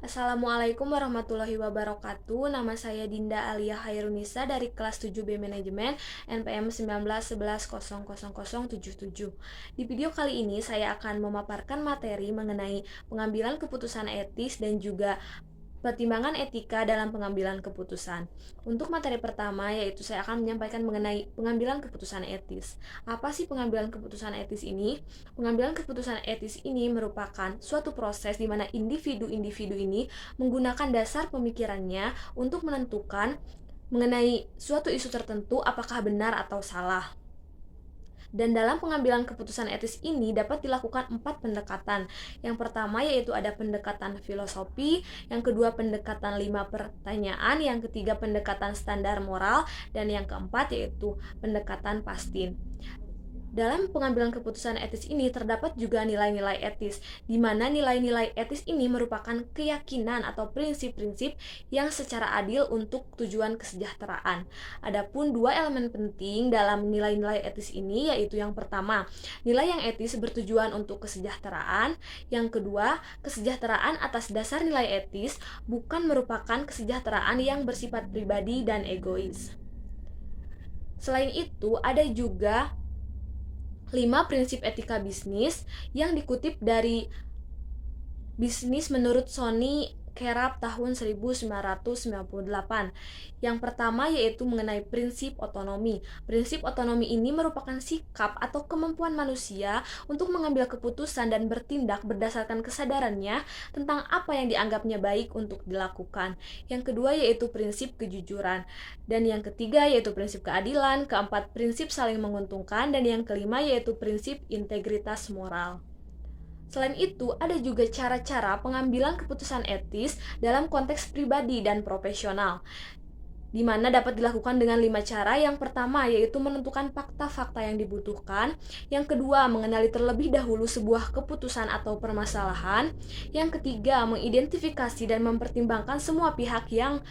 Assalamualaikum warahmatullahi wabarakatuh. Nama saya Dinda Alia Hairunisa dari kelas 7B Manajemen NPM 1911000077. Di video kali ini saya akan memaparkan materi mengenai pengambilan keputusan etis dan juga pertimbangan etika dalam pengambilan keputusan. Untuk materi pertama yaitu saya akan menyampaikan mengenai pengambilan keputusan etis. Apa sih pengambilan keputusan etis ini? Pengambilan keputusan etis ini merupakan suatu proses di mana individu-individu ini menggunakan dasar pemikirannya untuk menentukan mengenai suatu isu tertentu apakah benar atau salah. Dan dalam pengambilan keputusan etis ini dapat dilakukan 4 pendekatan. Yang pertama yaitu ada pendekatan filosofi, yang kedua pendekatan 5 pertanyaan, yang ketiga pendekatan standar moral, dan yang keempat yaitu pendekatan pastin. Dalam pengambilan keputusan etis ini terdapat juga nilai-nilai etis, di mana nilai-nilai etis ini merupakan keyakinan atau prinsip-prinsip yang secara adil untuk tujuan kesejahteraan. Adapun dua elemen penting dalam nilai-nilai etis ini yaitu yang pertama, nilai yang etis bertujuan untuk kesejahteraan, yang kedua, kesejahteraan atas dasar nilai etis bukan merupakan kesejahteraan yang bersifat pribadi dan egois. Selain itu, ada juga 5 prinsip etika bisnis yang dikutip dari Bisnis Menurut Sony Kerap tahun 1998. Yang pertama yaitu mengenai prinsip otonomi. Prinsip otonomi ini merupakan sikap atau kemampuan manusia untuk mengambil keputusan dan bertindak berdasarkan kesadarannya tentang apa yang dianggapnya baik untuk dilakukan. Yang kedua yaitu prinsip kejujuran. Dan yang ketiga yaitu prinsip keadilan, keempat prinsip saling menguntungkan, dan yang kelima yaitu prinsip integritas moral. Selain itu, ada juga cara-cara pengambilan keputusan etis dalam konteks pribadi dan profesional, di mana dapat dilakukan dengan 5 cara. Yang pertama yaitu menentukan fakta-fakta yang dibutuhkan, yang kedua mengenali terlebih dahulu sebuah keputusan atau permasalahan, yang ketiga mengidentifikasi dan mempertimbangkan semua pihak yang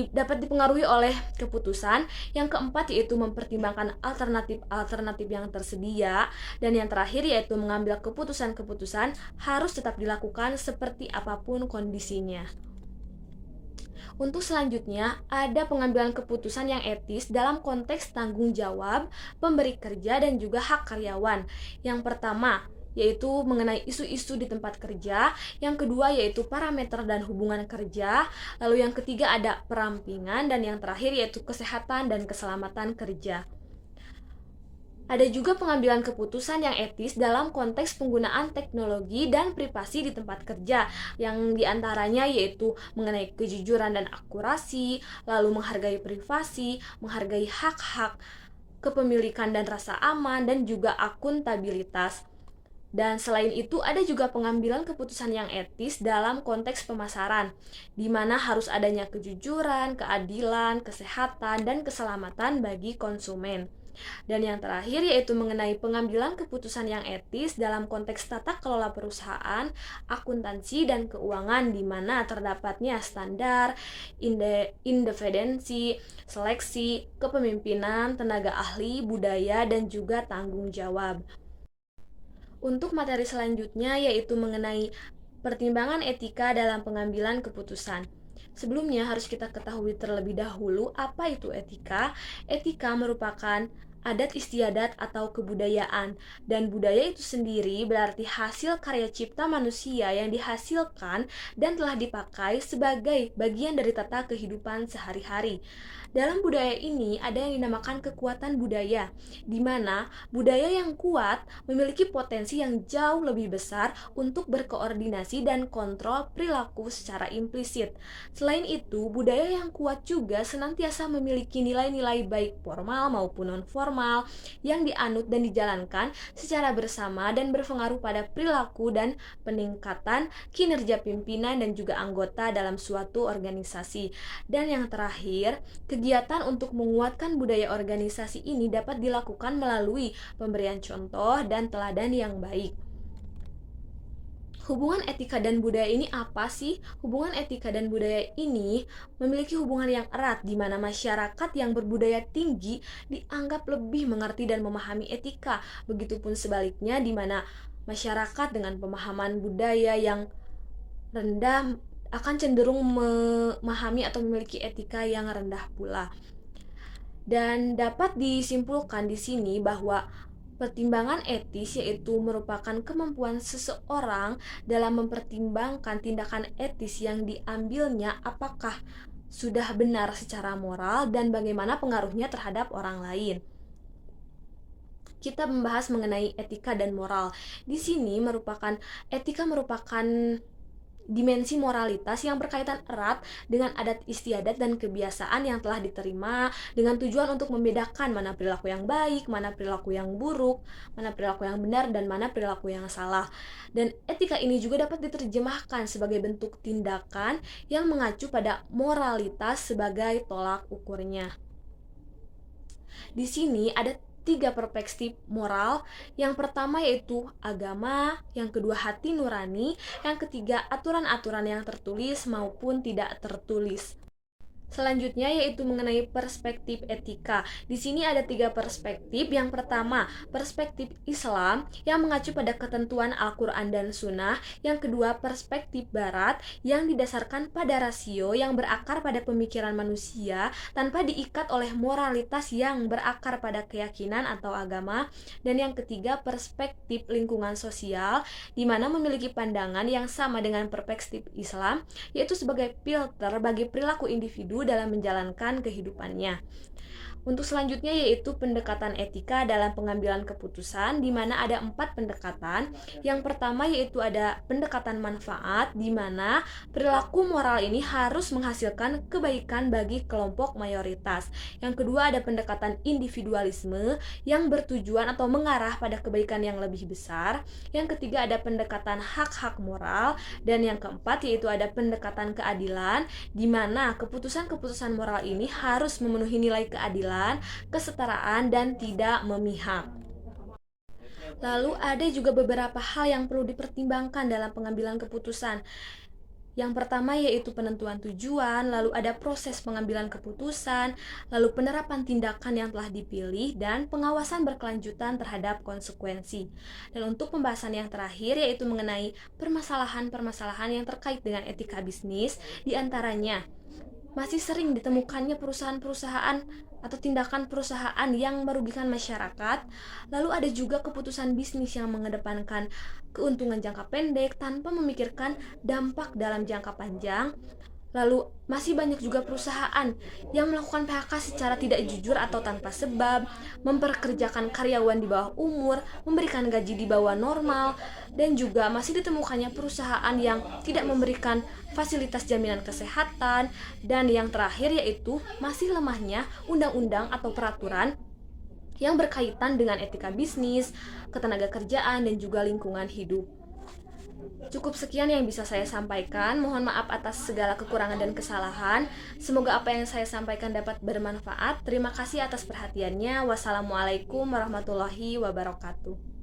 dapat dipengaruhi oleh keputusan, yang keempat yaitu mempertimbangkan alternatif-alternatif yang tersedia, dan yang terakhir yaitu mengambil keputusan-keputusan harus tetap dilakukan seperti apapun kondisinya. Untuk selanjutnya, ada pengambilan keputusan yang etis dalam konteks tanggung jawab, pemberi kerja, dan juga hak karyawan. Yang pertama, yaitu mengenai isu-isu di tempat kerja, yang kedua yaitu parameter dan hubungan kerja, lalu yang ketiga ada perampingan, dan yang terakhir yaitu kesehatan dan keselamatan kerja. Ada juga pengambilan keputusan yang etis dalam konteks penggunaan teknologi dan privasi di tempat kerja, yang diantaranya yaitu mengenai kejujuran dan akurasi, lalu menghargai privasi, menghargai hak-hak kepemilikan dan rasa aman, dan juga akuntabilitas. Dan selain itu ada juga pengambilan keputusan yang etis dalam konteks pemasaran, di mana harus adanya kejujuran, keadilan, kesehatan, dan keselamatan bagi konsumen. Dan yang terakhir yaitu mengenai pengambilan keputusan yang etis dalam konteks tata kelola perusahaan, akuntansi, dan keuangan, di mana terdapatnya standar, independensi, seleksi, kepemimpinan, tenaga ahli, budaya, dan juga tanggung jawab. Untuk materi selanjutnya yaitu mengenai pertimbangan etika dalam pengambilan keputusan. Sebelumnya harus kita ketahui terlebih dahulu apa itu etika. Etika merupakan adat istiadat atau kebudayaan, dan budaya itu sendiri berarti hasil karya cipta manusia yang dihasilkan dan telah dipakai sebagai bagian dari tata kehidupan sehari-hari. Dalam budaya ini ada yang dinamakan kekuatan budaya, di mana budaya yang kuat memiliki potensi yang jauh lebih besar untuk berkoordinasi dan kontrol perilaku secara implisit. Selain itu, budaya yang kuat juga senantiasa memiliki nilai-nilai baik formal maupun non-formal yang dianut dan dijalankan secara bersama dan berpengaruh pada perilaku dan peningkatan kinerja pimpinan dan juga anggota dalam suatu organisasi. Dan yang terakhir, kegiatan untuk menguatkan budaya organisasi ini dapat dilakukan melalui pemberian contoh dan teladan yang baik. Hubungan etika dan budaya ini apa sih? Hubungan etika dan budaya ini memiliki hubungan yang erat, di mana masyarakat yang berbudaya tinggi dianggap lebih mengerti dan memahami etika. Begitupun sebaliknya, di mana masyarakat dengan pemahaman budaya yang rendah akan cenderung memahami atau memiliki etika yang rendah pula. Dan dapat disimpulkan di sini bahwa pertimbangan etis yaitu merupakan kemampuan seseorang dalam mempertimbangkan tindakan etis yang diambilnya apakah sudah benar secara moral dan bagaimana pengaruhnya terhadap orang lain. Kita membahas mengenai etika dan moral. Di sini etika merupakan dimensi moralitas yang berkaitan erat dengan adat istiadat dan kebiasaan yang telah diterima dengan tujuan untuk membedakan mana perilaku yang baik, mana perilaku yang buruk, mana perilaku yang benar, dan mana perilaku yang salah. Dan etika ini juga dapat diterjemahkan sebagai bentuk tindakan yang mengacu pada moralitas sebagai tolak ukurnya. Di sini ada 3 perspektif moral. Yang pertama yaitu agama, yang kedua hati nurani, yang ketiga aturan-aturan yang tertulis maupun tidak tertulis. Selanjutnya yaitu mengenai perspektif etika. Di sini ada 3 perspektif. Yang pertama, perspektif Islam yang mengacu pada ketentuan Al-Quran dan Sunnah. Yang kedua, perspektif Barat yang didasarkan pada rasio yang berakar pada pemikiran manusia tanpa diikat oleh moralitas yang berakar pada keyakinan atau agama. Dan yang ketiga, perspektif lingkungan sosial di mana memiliki pandangan yang sama dengan perspektif Islam, yaitu sebagai filter bagi perilaku individu dalam menjalankan kehidupannya. Untuk selanjutnya yaitu pendekatan etika dalam pengambilan keputusan, di mana ada 4 pendekatan. Yang pertama yaitu ada pendekatan manfaat, di mana perilaku moral ini harus menghasilkan kebaikan bagi kelompok mayoritas. Yang kedua ada pendekatan individualisme yang bertujuan atau mengarah pada kebaikan yang lebih besar. Yang ketiga ada pendekatan hak-hak moral, dan yang keempat yaitu ada pendekatan keadilan, di mana keputusan-keputusan moral ini harus memenuhi nilai keadilan, kesetaraan, dan tidak memihak. Lalu ada juga beberapa hal yang perlu dipertimbangkan dalam pengambilan keputusan. Yang pertama yaitu penentuan tujuan, lalu ada proses pengambilan keputusan, lalu penerapan tindakan yang telah dipilih, dan pengawasan berkelanjutan terhadap konsekuensi. Dan untuk pembahasan yang terakhir yaitu mengenai permasalahan-permasalahan yang terkait dengan etika bisnis, diantaranya masih sering ditemukannya perusahaan-perusahaan atau tindakan perusahaan yang merugikan masyarakat. Lalu ada juga keputusan bisnis yang mengedepankan keuntungan jangka pendek tanpa memikirkan dampak dalam jangka panjang. Lalu masih banyak juga perusahaan yang melakukan PHK secara tidak jujur atau tanpa sebab, memperkerjakan karyawan di bawah umur, memberikan gaji di bawah normal, dan juga masih ditemukannya perusahaan yang tidak memberikan fasilitas jaminan kesehatan, dan yang terakhir yaitu masih lemahnya undang-undang atau peraturan yang berkaitan dengan etika bisnis, ketenagakerjaan, dan juga lingkungan hidup. Cukup sekian yang bisa saya sampaikan. Mohon maaf atas segala kekurangan dan kesalahan. Semoga apa yang saya sampaikan dapat bermanfaat. Terima kasih atas perhatiannya. Wassalamualaikum warahmatullahi wabarakatuh.